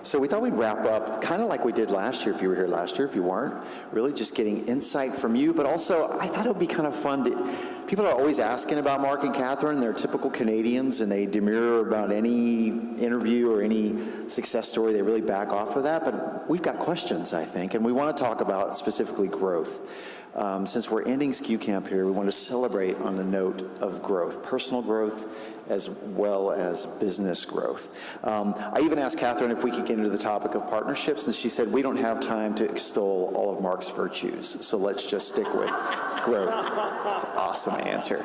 So we thought we'd wrap up kind of like we did last year, if you were here last year. If you weren't, really just getting insight from you, but also I thought it would be kind of fun to, people are always asking about Mark and Catherine. They're typical Canadians, and they demur about any interview or any success story. They really back off of that, but we've got questions, I think, and we want to talk about specifically growth. Since we're ending skucamp here, we want to celebrate on the note of growth, personal growth, as well as business growth. I even asked Catherine if we could get into the topic of partnerships, and she said, we don't have time to extol all of Mark's virtues, so let's just stick with growth. That's an awesome answer.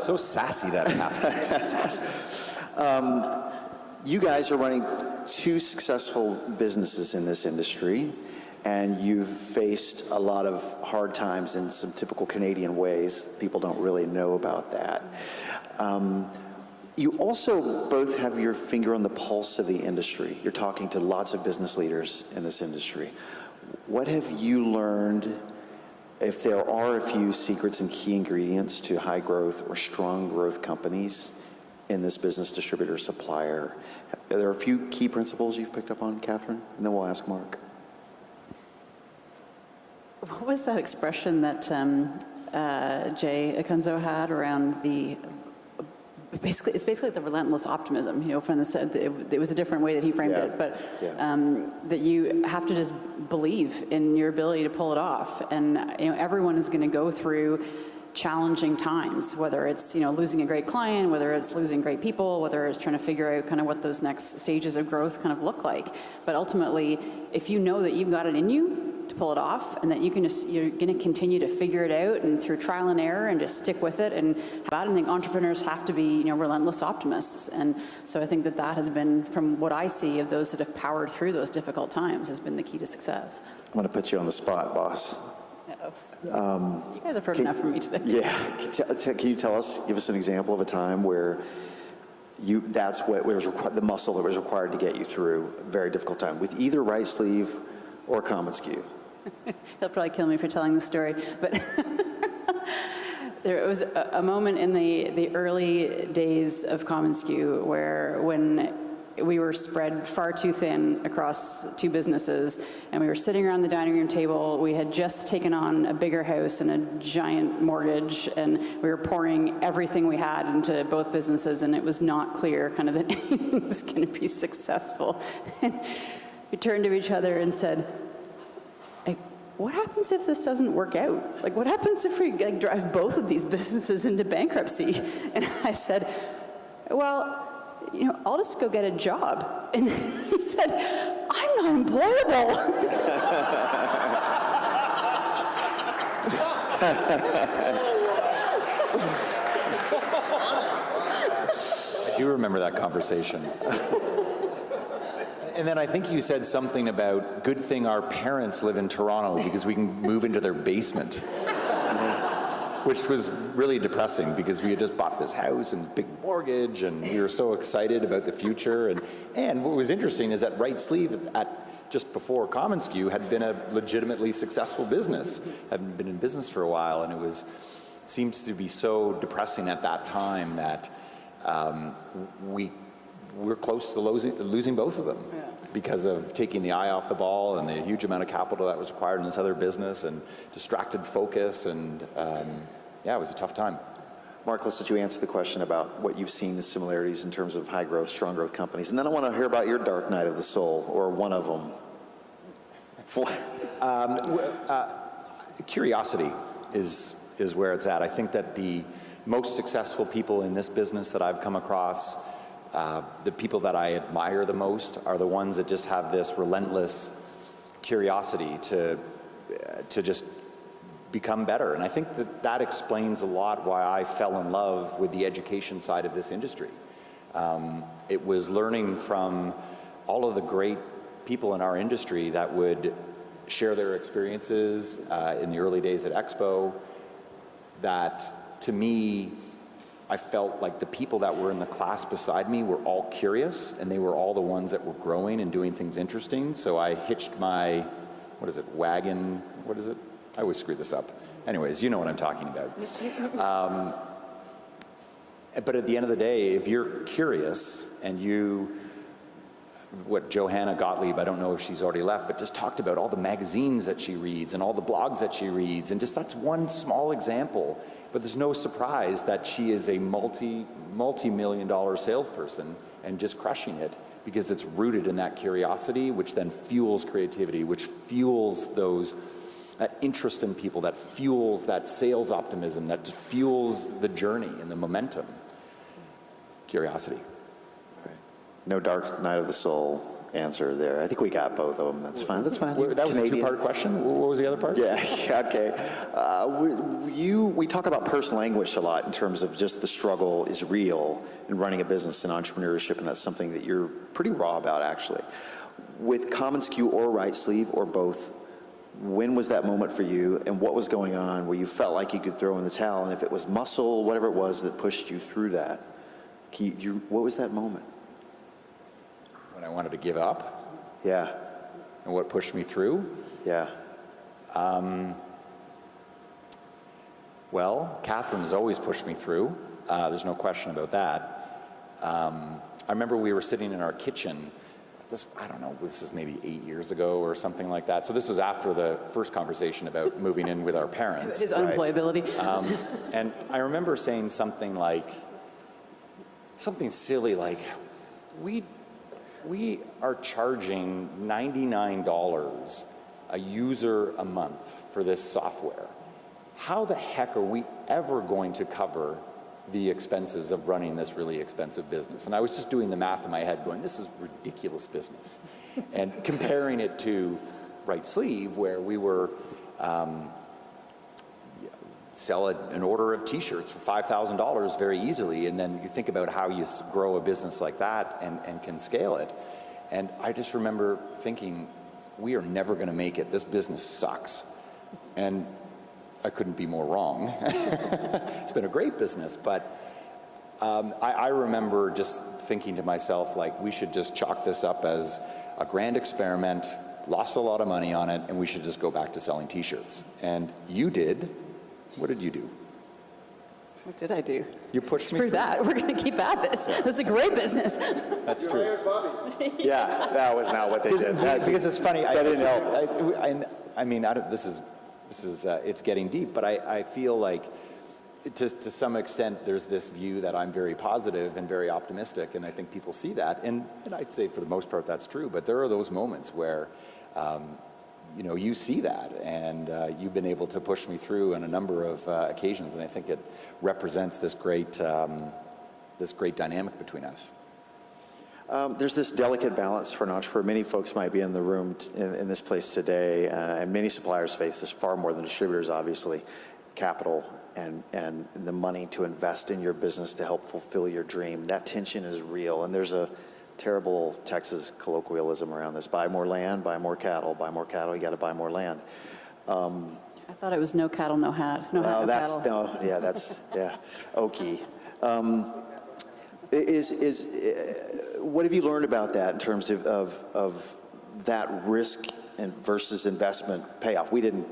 So sassy, that Catherine. You guys are running 2 successful businesses in this industry, and you've faced a lot of hard times in some typical Canadian ways. People don't really know about that. You also both have your finger on the pulse of the industry. You're talking to lots of business leaders in this industry. What have you learned, if there are a few secrets and key ingredients to high growth or strong growth companies in this business distributor supplier? Are there a few key principles you've picked up on, Catherine? And then we'll ask Mark. What was that expression that Jay Akunzo had around the, it's basically the relentless optimism, you know, from the, it was a different way that he framed it, but that you have to just believe in your ability to pull it off. And, you know, everyone is going to go through challenging times, whether it's, you know, losing a great client, whether it's losing great people, whether it's trying to figure out kind of what those next stages of growth kind of look like. But ultimately, if you know that you've got it in you to pull it off, and that you can just, you're going to continue to figure it out and through trial and error and just stick with it. And I think entrepreneurs have to be, you know, relentless optimists. And so I think that that has been, from what I see of those that have powered through those difficult times, has been the key to success. I'm going to put you on the spot, boss. You guys have heard enough from me today. Yeah, can you tell us, give us an example of a time where that's what was the muscle that was required to get you through a very difficult time with either right sleeve or commonsku? He'll probably kill me for telling the story, but there was a moment in the early days of commonsku where, when we were spread far too thin across 2 businesses, and we were sitting around the dining room table. We had just taken on a bigger house and a giant mortgage, and we were pouring everything we had into both businesses, and it was not clear kind of that it was going to be successful. And we turned to each other and said, like, what happens if this doesn't work out? Like, what happens if we like drive both of these businesses into bankruptcy? And I said, well, you know, I'll just go get a job. And he said, I'm not employable. I do remember that conversation. And then I think you said something about, good thing our parents live in Toronto because we can move into their basement. Which was really depressing because we had just bought this house and big mortgage, and we were so excited about the future. And what was interesting is that RIGHTSLEEVE, at just before commonsku, had been a legitimately successful business, had been in business for a while, and it seems to be so depressing at that time that we're close to losing both of them because of taking the eye off the ball and the huge amount of capital that was required in this other business and distracted focus, and yeah, it was a tough time. Mark, let's let you answer the question about what you've seen as similarities in terms of high growth, strong growth companies, and then I want to hear about your dark night of the soul, or one of them. Curiosity is where it's at. I think that the most successful people in this business that I've come across, the people that I admire the most, are the ones that just have this relentless curiosity to just become better. And I think that explains a lot why I fell in love with the education side of this industry. It was learning from all of the great people in our industry that would share their experiences in the early days at Expo, that to me, I felt like the people that were in the class beside me were all curious, and they were all the ones that were growing and doing things interesting. So I hitched my, wagon, I always screw this up. Anyways, you know what I'm talking about. But at the end of the day, if you're curious and what Johanna Gottlieb, I don't know if she's already left, but just talked about all the magazines that she reads and all the blogs that she reads, and just that's one small example. But there's no surprise that she is a multi-million-dollar salesperson and just crushing it, because it's rooted in that curiosity, which then fuels creativity, which fuels that interest in people, that fuels that sales optimism, that fuels the journey and the momentum. Curiosity. Right. No dark night of the soul answer there. I think we got both of them. That's fine. That's fine. That was a two-part question. What was the other part? Yeah. Okay. We talk about personal anguish a lot in terms of just the struggle is real in running a business and entrepreneurship, and that's something that you're pretty raw about, actually. With commonsku or right sleeve or both, when was that moment for you, and what was going on where you felt like you could throw in the towel, and if it was muscle, whatever it was that pushed you through that, what was that moment? When I wanted to give up? Yeah. And what pushed me through? Yeah. Well, Catherine has always pushed me through. There's no question about that. I remember we were sitting in our kitchen. I don't know, this is maybe 8 years ago or something like that. So this was after the first conversation about moving in with our parents. His unemployability. And I remember saying something silly like, we are charging $99 a user a month for this software. How the heck are we ever going to cover the expenses of running this really expensive business? And I was just doing the math in my head going, this is ridiculous business. And comparing it to Right Sleeve, where we were sell an order of t-shirts for $5,000 very easily, and then you think about how you grow a business like that and can scale it. And I just remember thinking, we are never going to make it. This business sucks. And I couldn't be more wrong. It's been a great business, but I remember just thinking to myself, like, we should just chalk this up as a grand experiment, lost a lot of money on it, and we should just go back to selling t-shirts. And you did. What did you do? What did I do? You pushed me through through. that. We're going to keep at this. This is a great business. That's true. Yeah, that was not what they did. Because it's funny. That didn't help. I mean, this is it's getting deep, but I feel like to some extent there's this view that I'm very positive and very optimistic, and I think people see that, and I'd say for the most part that's true. But there are those moments where you see that, and you've been able to push me through on a number of occasions, and I think it represents this great dynamic between us. There's this delicate balance for an entrepreneur. Many folks might be in the room in this place today, and many suppliers face this far more than distributors, obviously. Capital and the money to invest in your business to help fulfill your dream. That tension is real, and there's a terrible Texas colloquialism around this: buy more land, buy more cattle, you got to buy more land. I thought it was no cattle, no hat. No hat, no cattle. Okie. What have you learned about that in terms of that risk and versus investment payoff? We didn't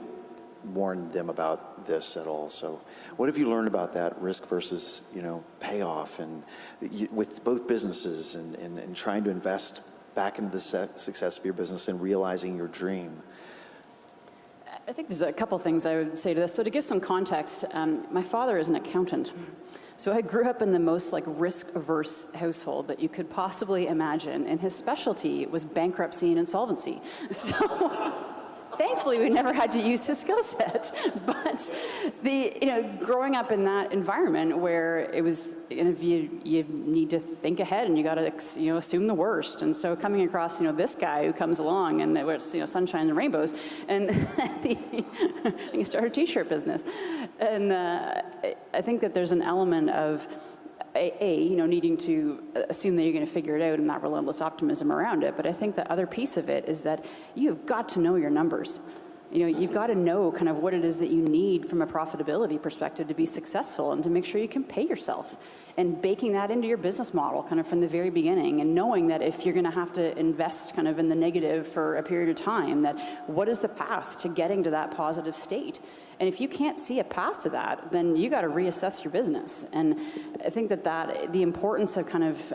warn them about this at all. So what have you learned about that risk versus payoff, and with both businesses and trying to invest back into the success of your business and realizing your dream? I think there's a couple things I would say to this. So to give some context, my father is an accountant. So I grew up in the most risk-averse household that you could possibly imagine, and his specialty was bankruptcy and insolvency. So thankfully we never had to use his skill set. But growing up in that environment where it was, you need to think ahead and you got to assume the worst. And so coming across this guy who comes along and it's sunshine and rainbows, and he started a t-shirt business. And I think that there's an element of needing to assume that you're going to figure it out and that relentless optimism around it. But I think the other piece of it is that you've got to know your numbers. You've got to know kind of what it is that you need from a profitability perspective to be successful and to make sure you can pay yourself. And baking that into your business model kind of from the very beginning, and knowing that if you're going to have to invest kind of in the negative for a period of time, that what is the path to getting to that positive state? And if you can't see a path to that, then you got to reassess your business. And I think that the importance of kind of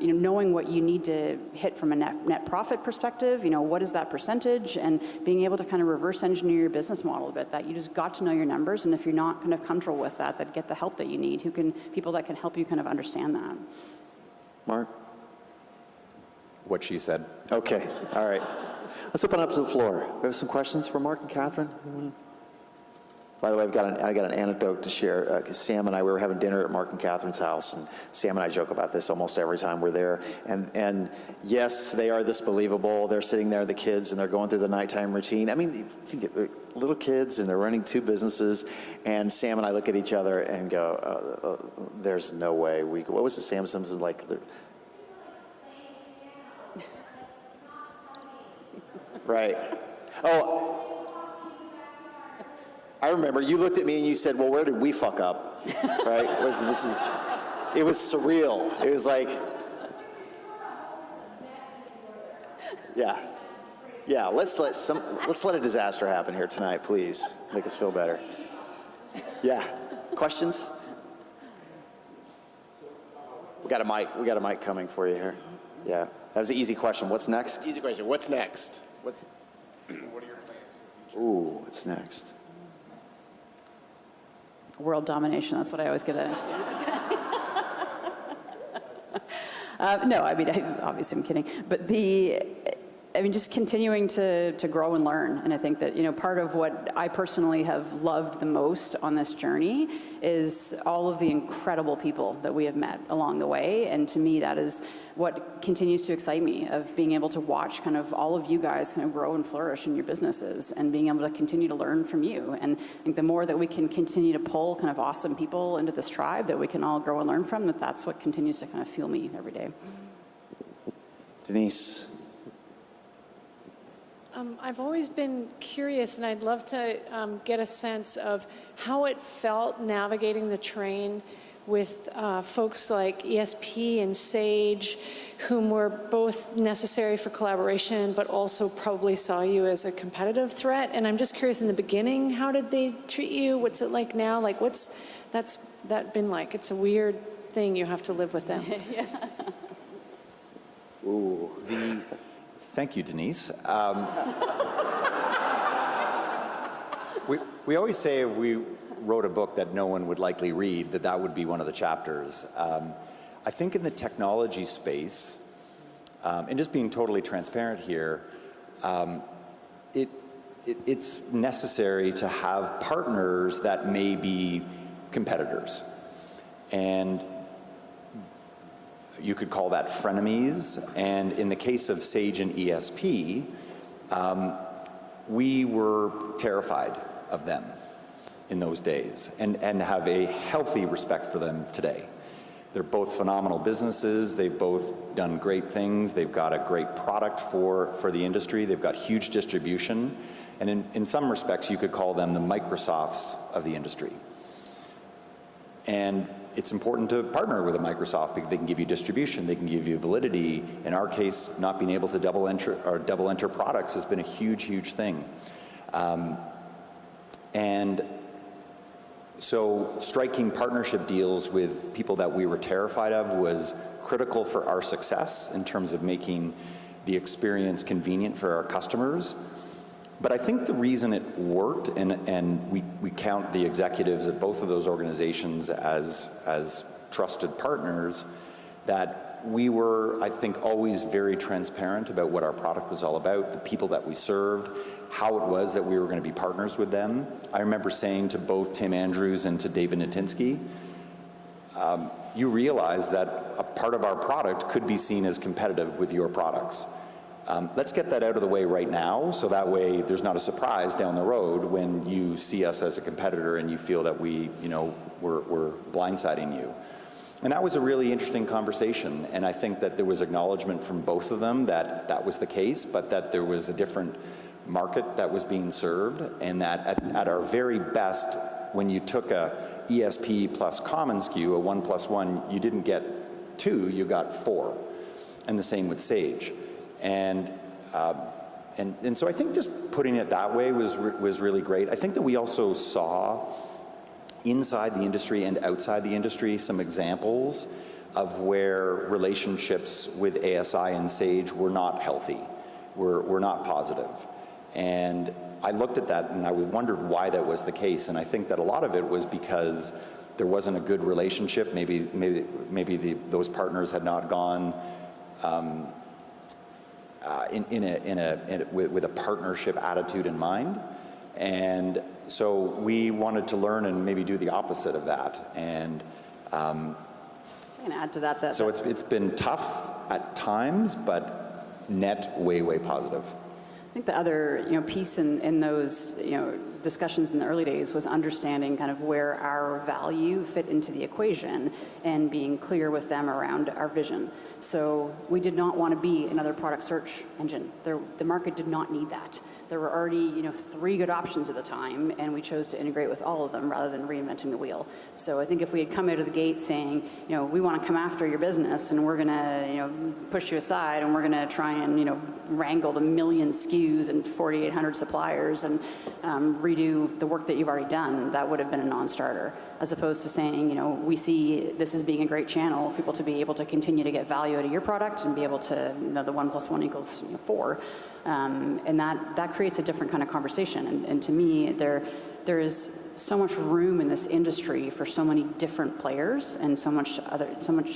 knowing what you need to hit from a net profit perspective, what is that percentage, and being able to kind of reverse engineer your business model a bit, that you just got to know your numbers, and if you're not kind of comfortable with that, get the help that you need, people that can help you kind of understand that. Mark? What she said. Okay, all right. Let's open up to the floor. We have some questions for Mark and Catherine. By the way, I got an anecdote to share. Sam and I, we were having dinner at Mark and Catherine's house, and Sam and I joke about this almost every time we're there. And yes, they are this believable. They're sitting there, the kids, and they're going through the nighttime routine. I mean, you think they're little kids, and they're running 2 businesses. And Sam and I look at each other and go, "There's no way we." What was it? Sam Simpson like? Right. Oh. I remember you looked at me and you said, "Well, where did we fuck up?" Right? It was surreal. It was like, yeah. Let's let a disaster happen here tonight, please. Make us feel better. Yeah. Questions? We got a mic coming for you here. Yeah. That was an easy question. What's next? Easy question. What's next? What are your plans for the future? Ooh, what's next? World domination, that's what I always give that answer. No, I mean, obviously I'm kidding. But just continuing to grow and learn. And I think that, part of what I personally have loved the most on this journey is all of the incredible people that we have met along the way. And to me, that is what continues to excite me, of being able to watch kind of all of you guys kind of grow and flourish in your businesses and being able to continue to learn from you. And I think the more that we can continue to pull kind of awesome people into this tribe that we can all grow and learn from, that's what continues to kind of fuel me every day. Denise. I've always been curious, and I'd love to get a sense of how it felt navigating the train with folks like ESP and Sage, whom were both necessary for collaboration, but also probably saw you as a competitive threat. And I'm just curious, in the beginning, how did they treat you? What's it like now? Like, what's that been like? It's a weird thing you have to live with them. Yeah. Ooh. Thank you, Denise. We always say if we wrote a book that no one would likely read, that would be one of the chapters. I think in the technology space, and just being totally transparent here, it's necessary to have partners that may be competitors. And you could call that frenemies. And in the case of Sage and ESP, we were terrified of them in those days and have a healthy respect for them today. They're both phenomenal businesses. They've both done great things. They've got a great product for the industry. They've got huge distribution. And in some respects, you could call them the Microsofts of the industry. And it's important to partner with a Microsoft because they can give you distribution, they can give you validity. In our case, not being able to double enter products has been a huge, huge thing. And so striking partnership deals with people that we were terrified of was critical for our success in terms of making the experience convenient for our customers. But I think the reason it worked, and we count the executives at both of those organizations as trusted partners, that we were, I think, always very transparent about what our product was all about, the people that we served, how it was that we were going to be partners with them. I remember saying to both Tim Andrews and to David Natinsky, you realize that a part of our product could be seen as competitive with your products. Let's get that out of the way right now, so that way there's not a surprise down the road when you see us as a competitor and you feel that we're blindsiding you. And that was a really interesting conversation, and I think that there was acknowledgement from both of them that that was the case, but that there was a different market that was being served, and that at our very best, when you took a ESP plus commonsku, a 1 + 1, you didn't get 2, you got 4. And the same with Sage. And And so I think just putting it that way was really great. I think that we also saw inside the industry and outside the industry some examples of where relationships with ASI and Sage were not healthy, were not positive. And I looked at that and I wondered why that was the case. And I think that a lot of it was because there wasn't a good relationship. Maybe those partners had not gone with a partnership attitude in mind. And so we wanted to learn and maybe do the opposite of that. And I can add to that. So it's been tough at times, but net way positive. I think the other piece in those discussions in the early days was understanding kind of where our value fit into the equation and being clear with them around our vision. So we did not want to be another product search engine. The market did not need that. There were already 3 good options at the time, and we chose to integrate with all of them rather than reinventing the wheel. So I think if we had come out of the gate saying, we want to come after your business and we're going to push you aside and we're going to try and wrangle the million SKUs and 4,800 suppliers and redo the work that you've already done, that would have been a non-starter. As opposed to saying, we see this as being a great channel for people to be able to continue to get value out of your product and be able to, the 1 + 1 = 4. And that creates a different kind of conversation. And to me, there is so much room in this industry for so many different players and so much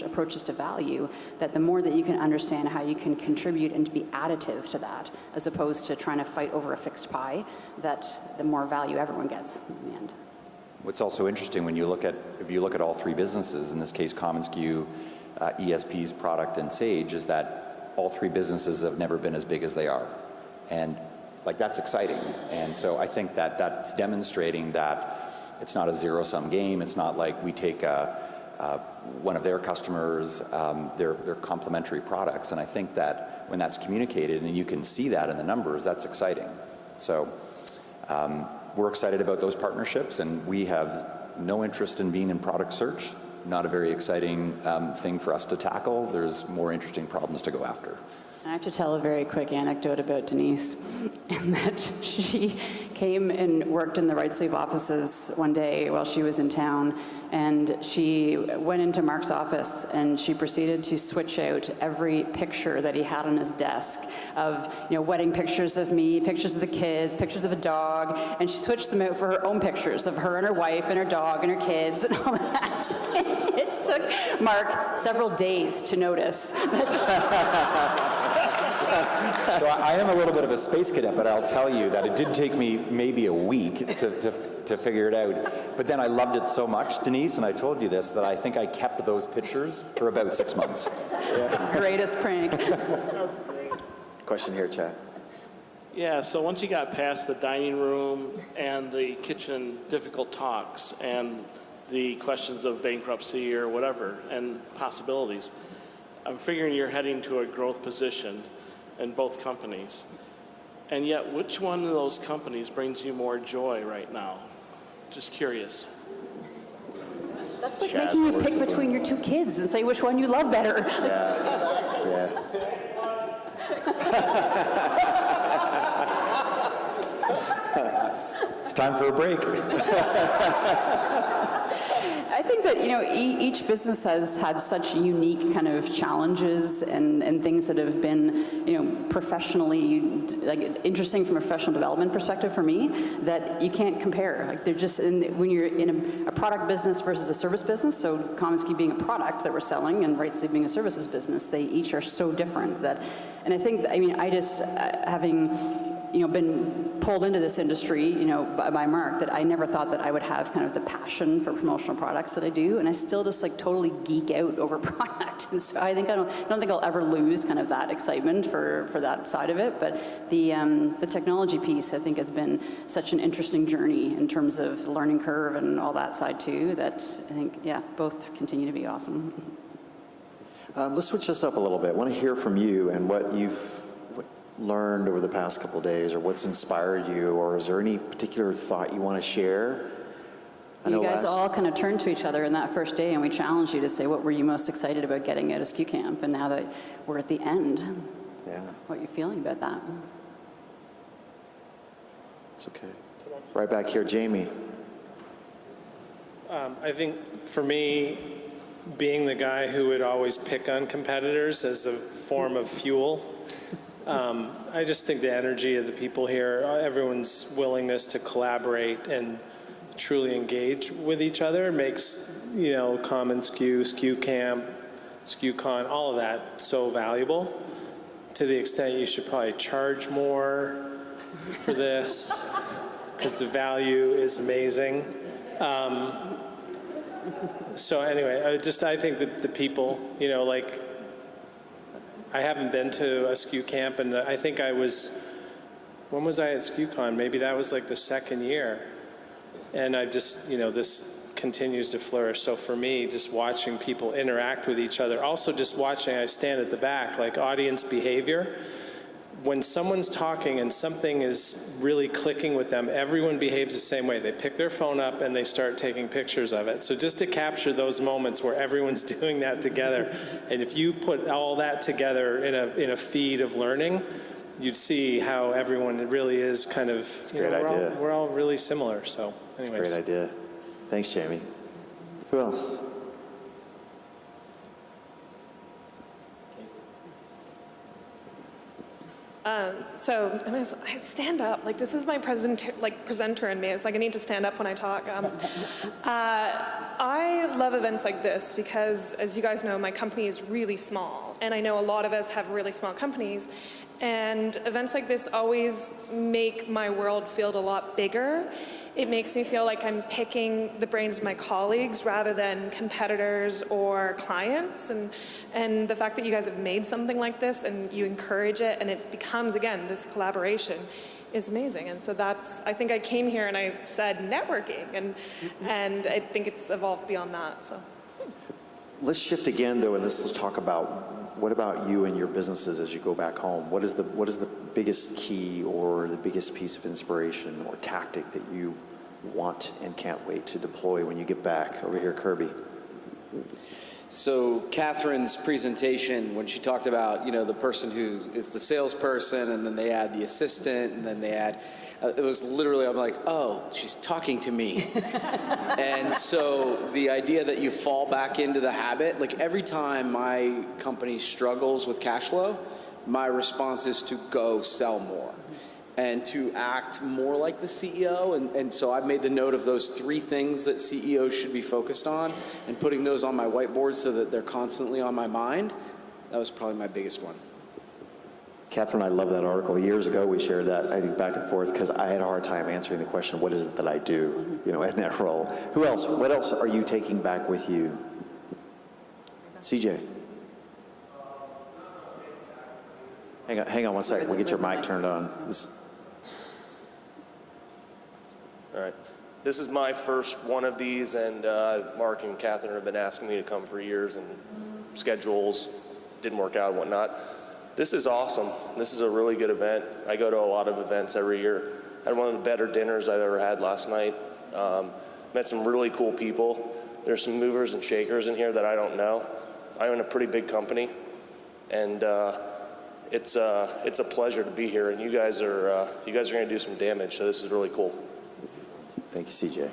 approaches to value that the more that you can understand how you can contribute and to be additive to that, as opposed to trying to fight over a fixed pie, that the more value everyone gets in the end. What's also interesting when if you look at all 3 businesses, in this case commonsku, ESP's product, and Sage, is that all 3 businesses have never been as big as they are. And that's exciting. And so I think that that's demonstrating that it's not a zero-sum game. It's not like we take one of their customers, their complementary products. And I think that when that's communicated and you can see that in the numbers, that's exciting. So we're excited about those partnerships, and we have no interest in being in product search. Not a very exciting thing for us to tackle. There's more interesting problems to go after. I have to tell a very quick anecdote about Denise, in that she came and worked in the RIGHTSLEEVE offices one day while she was in town, and she went into Mark's office and she proceeded to switch out every picture that he had on his desk of, wedding pictures of me, pictures of the kids, pictures of the dog, and she switched them out for her own pictures of her and her wife and her dog and her kids and all that. It took Mark several days to notice. So I am a little bit of a space cadet, but I'll tell you that it did take me maybe a week to figure it out. But then I loved it so much, Denise, and I told you this, that I think I kept those pictures for about 6 months. That's the greatest prank. That's great. Question here, Chad. Yeah, so once you got past the dining room and the kitchen difficult talks and the questions of bankruptcy or whatever and possibilities, I'm figuring you're heading to a growth position in both companies. And yet, which one of those companies brings you more joy right now? Just curious. That's like making you pick between your 2 kids and say which one you love better. Yeah. It's time for a break. I think that each business has had such unique kind of challenges and things that have been professionally interesting from a professional development perspective for me that you can't compare. They're just when you're in a product business versus a service business. So commonsku being a product that we're selling and RIGHTSLEEVE being a services business, they each are so different and I think I just having been pulled into this industry, by Mark, that I never thought that I would have kind of the passion for promotional products that I do, and I still just totally geek out over product. And so I don't think I'll ever lose kind of that excitement for that side of it. But the technology piece, I think, has been such an interesting journey in terms of the learning curve and all that side too. That I think, both continue to be awesome. Let's switch this up a little bit. I want to hear from you and what you've learned over the past couple of days, or what's inspired you, or is there any particular thought you want to share? You guys all kind of turned to each other in that first day, and we challenged you to say, what were you most excited about getting out of skucamp? And now that we're at the end, what are you feeling about that? It's okay. Right back here, Jamie. I think for me, being the guy who would always pick on competitors as a form of fuel, I just think the energy of the people here, everyone's willingness to collaborate and truly engage with each other makes, you know, commonsku, skucamp, skucon, all of that so valuable. To the extent you should probably charge more for this, because the value is amazing. So anyway, I think that the people, you know, like, I haven't been to a skucamp, and I think when was I at SkuCon? Maybe that was like the second year. And I just, you know, this continues to flourish. So for me, just watching people interact with each other, also just watching, I stand at the back, like audience behavior. When someone's talking and something is really clicking with them, everyone behaves the same way. They pick their phone up and they start taking pictures of it. So just to capture those moments where everyone's doing that together, and if you put all that together in a feed of learning, you'd see how everyone really is kind of, you know, we're all really similar. So anyways. That's a great idea. Thanks, Jamie. Who else? So I'm gonna stand up. Like, this is my presenter in me. It's like I need to stand up when I talk. I love events like this because, as you guys know, my company is really small, and I know a lot of us have really small companies. And events like this always make my world feel a lot bigger. It makes me feel like I'm picking the brains of my colleagues rather than competitors or clients. And the fact that you guys have made something like this and you encourage it and it becomes, again, this collaboration is amazing. And so that's, I think I came here and I said networking, and I think it's evolved beyond that. So Let's shift again, though, and let's talk about, what about you and your businesses as you go back home? What is the biggest key or the biggest piece of inspiration or tactic that you want and can't wait to deploy when you get back? Over here, Kirby. So Catherine's presentation, when she talked about, you know, the person who is the salesperson, and then they add the assistant, and then they add, it was literally, I'm like, oh, she's talking to me. And so the idea that you fall back into the habit, like every time my company struggles with cash flow, my response is to go sell more and to act more like the CEO. And so I've made the note of those 3 things that CEOs should be focused on and putting those on my whiteboard so that they're constantly on my mind. That was probably my biggest one. Catherine, I love that article. Years ago, we shared that, I think, back and forth, because I had a hard time answering the question, what is it that I do, you know, in that role? Who else? What else are you taking back with you? CJ. Hang on one second. We'll get your mic turned on. All right. This is my first one of these, and Mark and Catherine have been asking me to come for years, and schedules didn't work out and whatnot. This is awesome. This is a really good event. I go to a lot of events every year. I had one of the better dinners I've ever had last night. Met some really cool people. There's some movers and shakers in here that I don't know. I own a pretty big company, and it's a pleasure to be here. And you guys are going to do some damage. So this is really cool. Thank you, CJ.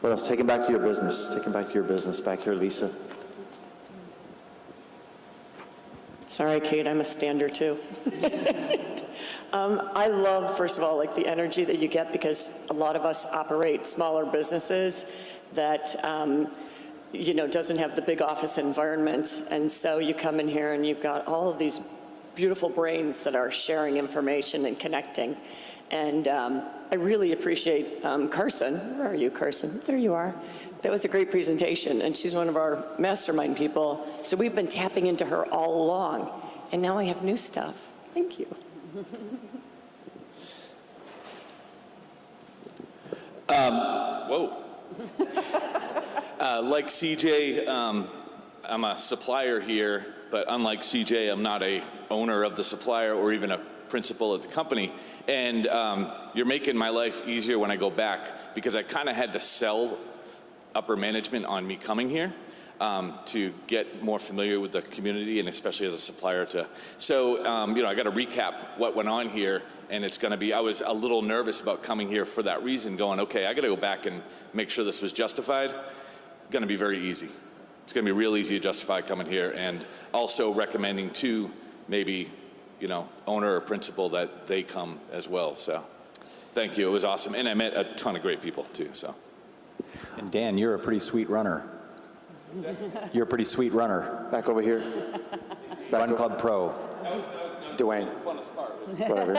What else? Taking back to your business. Taking back to your business. Back here, Lisa. Sorry, Kate, I'm a stander too. I love, first of all, like the energy that you get, because a lot of us operate smaller businesses that, you know, doesn't have the big office environment. And so you come in here and you've got all of these beautiful brains that are sharing information and connecting. And I really appreciate Carson. Where are you, Carson? There you are. That was a great presentation, and she's one of our mastermind people. So we've been tapping into her all along, and now I have new stuff. Thank you. Like CJ, I'm a supplier here, but unlike CJ, I'm not a owner of the supplier or even a principal of the company. And you're making my life easier when I go back, because I kind of had to sell upper management on me coming here to get more familiar with the community, and especially as a supplier to. So, you know, I got to recap what went on here, and it's going to be, I was a little nervous about coming here for that reason, going, okay, I got to go back and make sure this was justified. Going to be very easy. It's going to be real easy to justify coming here, and also recommending to maybe, you know, owner or principal that they come as well. So thank you. It was awesome. And I met a ton of great people too. So. And Dan, you're a pretty sweet runner. You're a pretty sweet runner. Back over here. Run Club Pro. Dwayne. Whatever.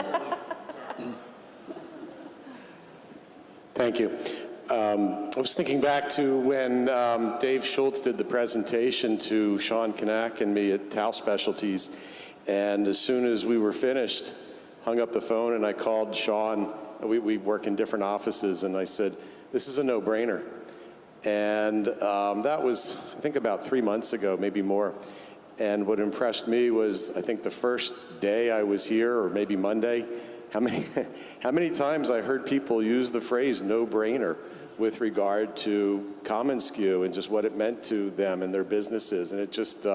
Thank you. I was thinking back to when Dave Schultz did the presentation to Sean Kanak and me at Towel Specialties, and as soon as we were finished, hung up the phone and I called Sean. We work in different offices, and I said, this is a no-brainer. And that was, I think, about 3 months ago, maybe more. And what impressed me was, I think the first day I was here, or maybe Monday, how many times I heard people use the phrase no-brainer with regard to commonsku and just what it meant to them and their businesses. And it just,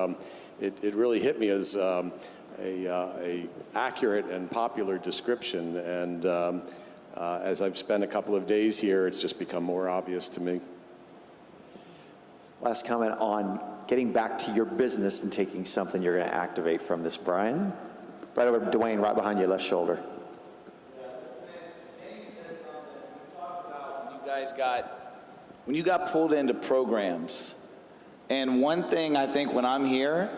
it really hit me as a accurate and popular description. And as I've spent a couple of days here, it's just become more obvious to me. Last comment on getting back to your business and taking something you're going to activate from this, Brian. Right over, Dwayne, right behind your left shoulder. When you got pulled into programs, and one thing I think when I'm here,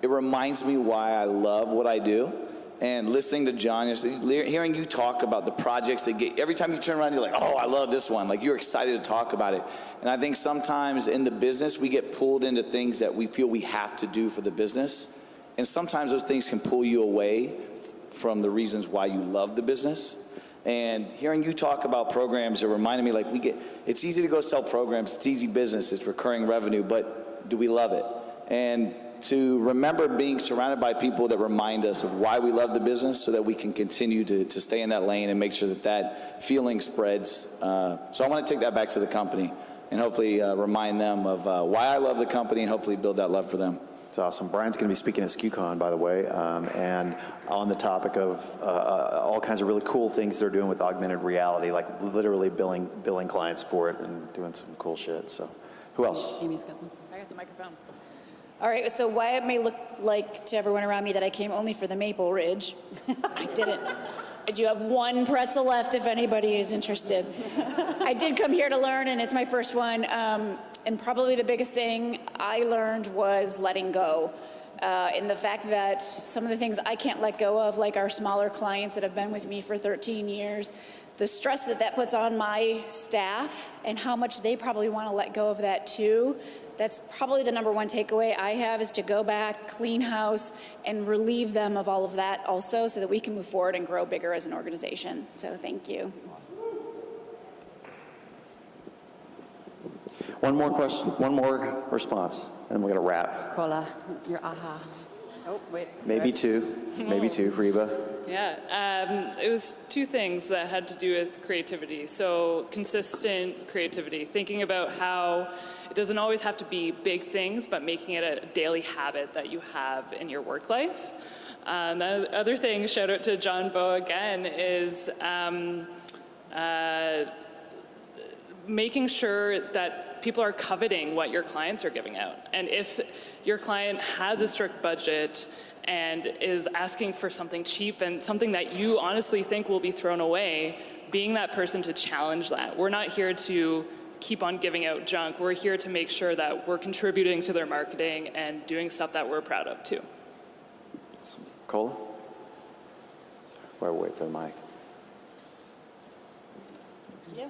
it reminds me why I love what I do. And listening to John, hearing you talk about the projects that get, every time you turn around, you're like, oh, I love this one. Like, you're excited to talk about it. And I think sometimes in the business, we get pulled into things that we feel we have to do for the business. And sometimes those things can pull you away from the reasons why you love the business. And hearing you talk about programs, it reminded me, like, it's easy to go sell programs, it's easy business, it's recurring revenue, but do we love it? And to remember being surrounded by people that remind us of why we love the business so that we can continue to stay in that lane and make sure that that feeling spreads. So I want to take that back to the company and hopefully remind them of why I love the company and hopefully build that love for them. It's awesome. Brian's going to be speaking at SkuCon, by the way, and on the topic of all kinds of really cool things they're doing with augmented reality, like literally billing clients for it and doing some cool shit. So, who else? Amy's got them. I got the microphone. All right, so why it may look like to everyone around me that I came only for the Maple Ridge, I didn't. I do have one pretzel left if anybody is interested. I did come here to learn, and it's my first one. And probably the biggest thing I learned was letting go. In the fact that some of the things I can't let go of, like our smaller clients that have been with me for 13 years, the stress that that puts on my staff and how much they probably want to let go of that too. That's probably the number one takeaway I have, is to go back, clean house, and relieve them of all of that also so that we can move forward and grow bigger as an organization. So thank you. One more question, one more response, and we're going to wrap. Cola, your aha. Oh, wait. Maybe two, Reba. Yeah, it was two things that had to do with creativity. So consistent creativity, thinking about how it doesn't always have to be big things, but making it a daily habit that you have in your work life. The other thing, shout out to John Bowe again, is making sure that people are coveting what your clients are giving out. And if your client has a strict budget and is asking for something cheap and something that you honestly think will be thrown away, being that person to challenge that. We're not here to keep on giving out junk. We're here to make sure that we're contributing to their marketing and doing stuff that we're proud of too. Awesome. Cola? While we wait for the mic. Yeah.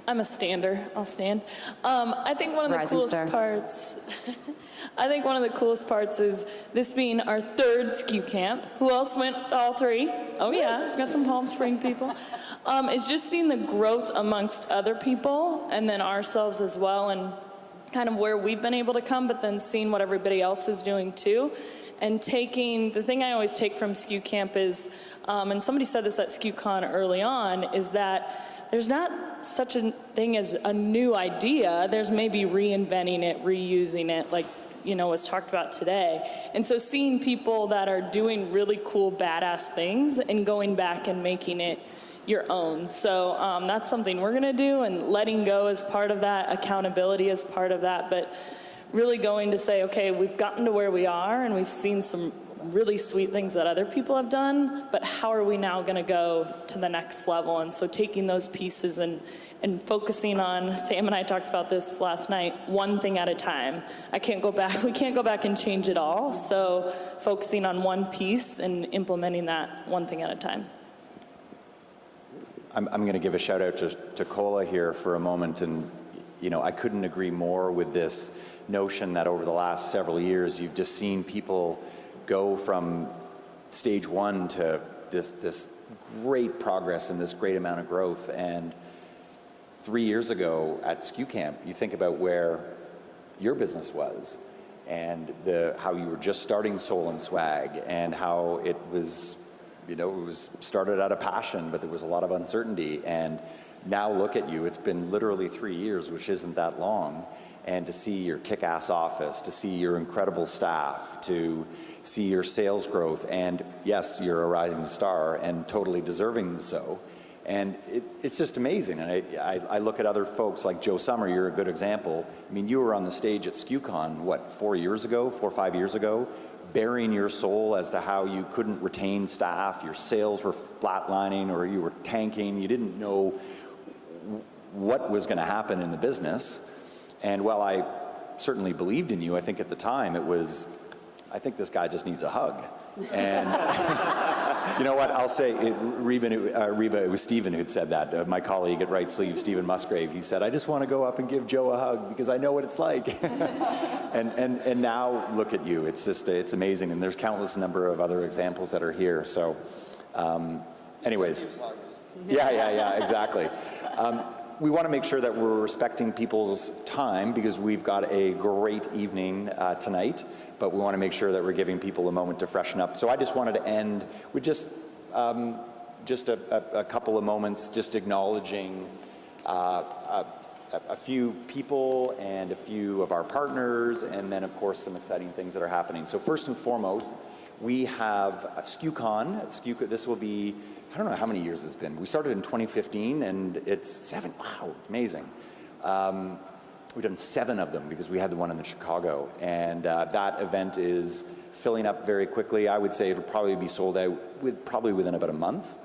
I'm a stander. I'll stand. I think one of the coolest parts. I think one of the coolest parts is this being our third SkuCamp. Who else went all three? Oh yeah, got some Palm Spring people. It's just seeing the growth amongst other people and then ourselves as well, and kind of where we've been able to come, but then seeing what everybody else is doing too. And taking, the thing I always take from SkuCamp is, and somebody said this at SkuCon early on, is that there's not such a thing as a new idea. There's maybe reinventing it, reusing it, like was talked about today. And so seeing people that are doing really cool, badass things and going back and making it your own. So that's something we're gonna do, and letting go is part of that, accountability is part of that, but really going to say, okay, we've gotten to where we are and we've seen some really sweet things that other people have done, but how are we now going to go to the next level? And so taking those pieces and focusing on, Sam and I talked about this last night, one thing at a time. We can't go back and change it all, so focusing on one piece and implementing that one thing at a time. I'm going to give a shout out to Cola here for a moment, and I couldn't agree more with this notion that over the last several years you've just seen people go from stage one to this great progress and this great amount of growth. And 3 years ago at SkuCamp, you think about where your business was and how you were just starting Soul and Swag, and how it was, it was started out of passion, but there was a lot of uncertainty. And now look at you, it's been literally 3 years, which isn't that long. And to see your kick-ass office, to see your incredible staff, to see your sales growth, and yes, you're a rising star and totally deserving so. And it's just amazing. And I look at other folks like Joe Summer, you're a good example. I mean, you were on the stage at SkuCon, what, 4 or 5 years ago, bearing your soul as to how you couldn't retain staff, your sales were flatlining or you were tanking, you didn't know what was going to happen in the business. And while I certainly believed in you, I think at the time it was, I think this guy just needs a hug. And you know what, I'll say, Reba, it was Stephen who'd said that, my colleague at RIGHTSLEEVE, Stephen Musgrave, he said, I just want to go up and give Joe a hug because I know what it's like. and now look at you, it's just, it's amazing. And there's countless number of other examples that are here. So anyways, yeah, exactly. We want to make sure that we're respecting people's time because we've got a great evening tonight, but we want to make sure that we're giving people a moment to freshen up. So I just wanted to end with just a couple of moments just acknowledging a few people and a few of our partners, and then of course some exciting things that are happening. So first and foremost, we have SkuCon. This will be, I don't know how many years it's been. We started in 2015 and it's 7, wow, amazing. We've done 7 of them because we had the one in Chicago, and that event is filling up very quickly. I would say it'll probably be sold out probably within about a month.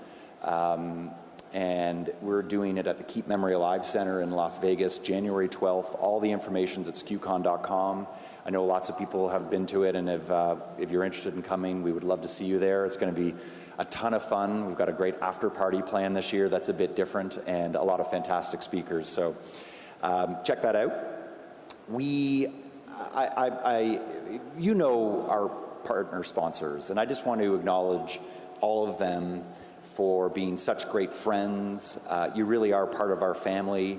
And we're doing it at the Keep Memory Alive Center in Las Vegas, January 12th. All the information's at skucon.com. I know lots of people have been to it, and if you're interested in coming, we would love to see you there. It's going to be a ton of fun. We've got a great after party plan this year that's a bit different, and a lot of fantastic speakers. So check that out. You know our partner sponsors, and I just want to acknowledge all of them for being such great friends. You really are part of our family.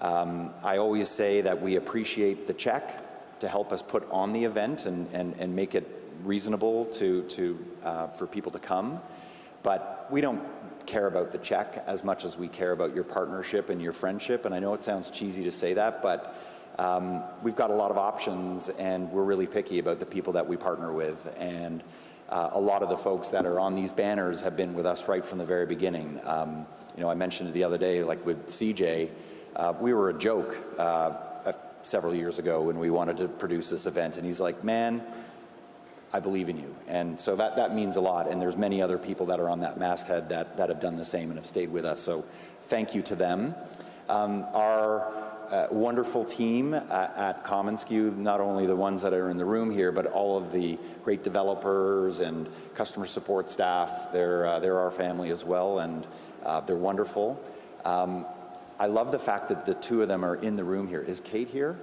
I always say that we appreciate the check to help us put on the event and make it reasonable for people to come. But we don't care about the check as much as we care about your partnership and your friendship. And I know it sounds cheesy to say that, but we've got a lot of options, and we're really picky about the people that we partner with. And a lot of the folks that are on these banners have been with us right from the very beginning. I mentioned it the other day, like with CJ, we were a joke several years ago when we wanted to produce this event, and he's like, man, I believe in you. And so that means a lot, and there's many other people that are on that masthead that have done the same and have stayed with us, so thank you to them. Our wonderful team at commonsku, not only the ones that are in the room here, but all of the great developers and customer support staff, they're our family as well, and they're wonderful. I love the fact that the 2 of them are in the room here. Is Kate here?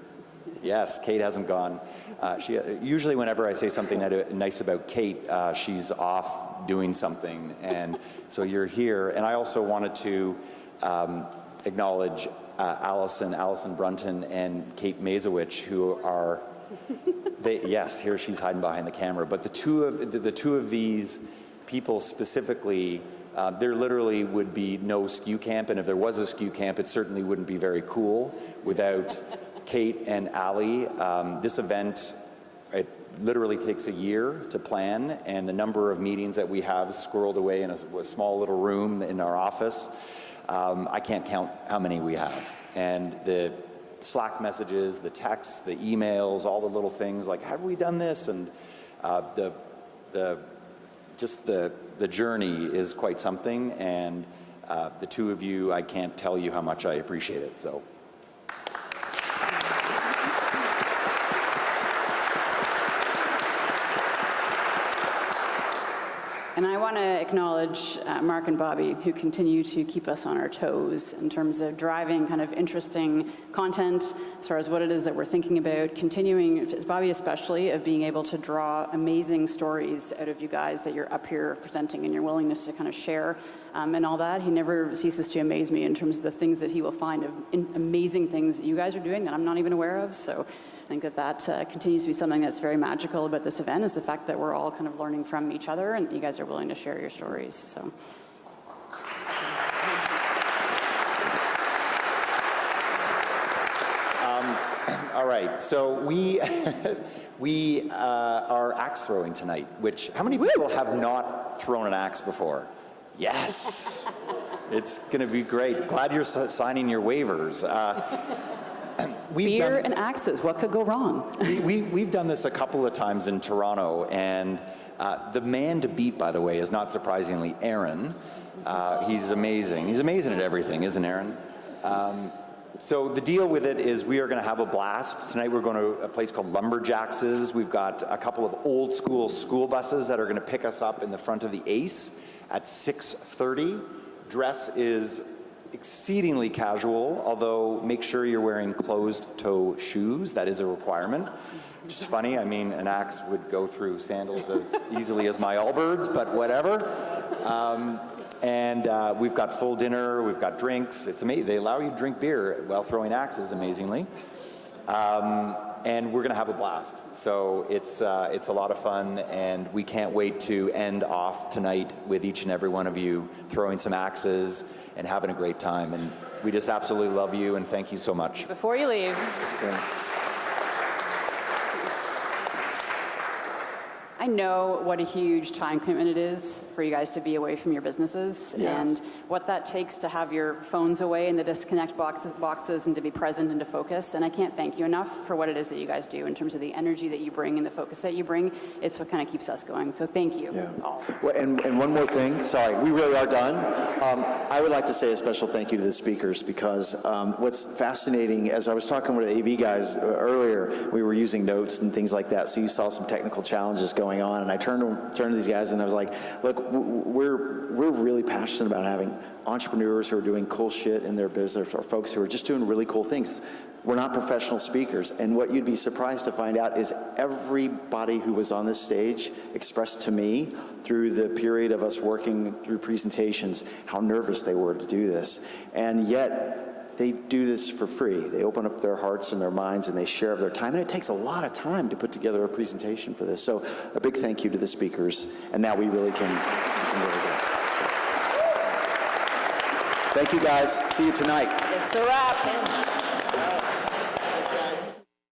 Yes, Kate hasn't gone. Usually whenever I say something nice about Kate, she's off doing something, and so you're here. And I also wanted to acknowledge Allison Brunton and Kate Mazowich, who are, yes, here she's hiding behind the camera, but the two of these people specifically, there literally would be no SkuCamp, and if there was a SkuCamp, it certainly wouldn't be very cool without Kate and Ali. This event it literally takes a year to plan, and the number of meetings that we have squirreled away in a small little room in our office, I can't count how many we have. And the Slack messages, the texts, the emails, all the little things like, have we done this? And the journey is quite something, and the two of you, I can't tell you how much I appreciate it. So. And I want to acknowledge Mark and Bobby, who continue to keep us on our toes in terms of driving kind of interesting content as far as what it is that we're thinking about, continuing, Bobby especially, of being able to draw amazing stories out of you guys that you're up here presenting, and your willingness to kind of share and all that. He never ceases to amaze me in terms of the things that he will find of amazing things that you guys are doing that I'm not even aware of. So I think that continues to be something that's very magical about this event, is the fact that we're all kind of learning from each other, and you guys are willing to share your stories. So. All right, so we are axe throwing tonight, which, how many people have not thrown an axe before? Yes, it's gonna be great. Glad you're signing your waivers. Beer and axes, what could go wrong? We've done this a couple of times in Toronto, and the man to beat, by the way, is not surprisingly Aaron. He's amazing. He's amazing at everything, isn't Aaron? So the deal with it is we are going to have a blast. Tonight we're going to a place called Lumberjax's. We've got a couple of old school buses that are going to pick us up in the front of the ACE at 6:30. Dress is exceedingly casual, although make sure you're wearing closed-toe shoes. That is a requirement, which is funny. I mean, an axe would go through sandals as easily as my Allbirds, but whatever. And we've got full dinner, we've got drinks. It's amazing. They allow you to drink beer while throwing axes, amazingly. And we're gonna have a blast. So it's a lot of fun, and we can't wait to end off tonight with each and every one of you throwing some axes and having a great time. And we just absolutely love you, and thank you so much. Before you leave, I know what a huge time commitment it is for you guys to be away from your businesses, and what that takes to have your phones away and the disconnect boxes and to be present and to focus. And I can't thank you enough for what it is that you guys do in terms of the energy that you bring and the focus that you bring. It's what kind of keeps us going. So thank you all. Well, and one more thing, sorry, we really are done. I would like to say a special thank you to the speakers, because what's fascinating, as I was talking with the AV guys earlier, we were using notes and things like that, so you saw some technical challenges going on, and I turned to these guys and I was like, look, we're really passionate about having entrepreneurs who are doing cool shit in their business, or folks who are just doing really cool things. We're not professional speakers, and what you'd be surprised to find out is everybody who was on this stage expressed to me through the period of us working through presentations how nervous they were to do this, and yet they do this for free. They open up their hearts and their minds, and they share of their time, and it takes a lot of time to put together a presentation for this. So a big thank you to the speakers, and now we really can really go. Thank you guys, see you tonight. It's a wrap.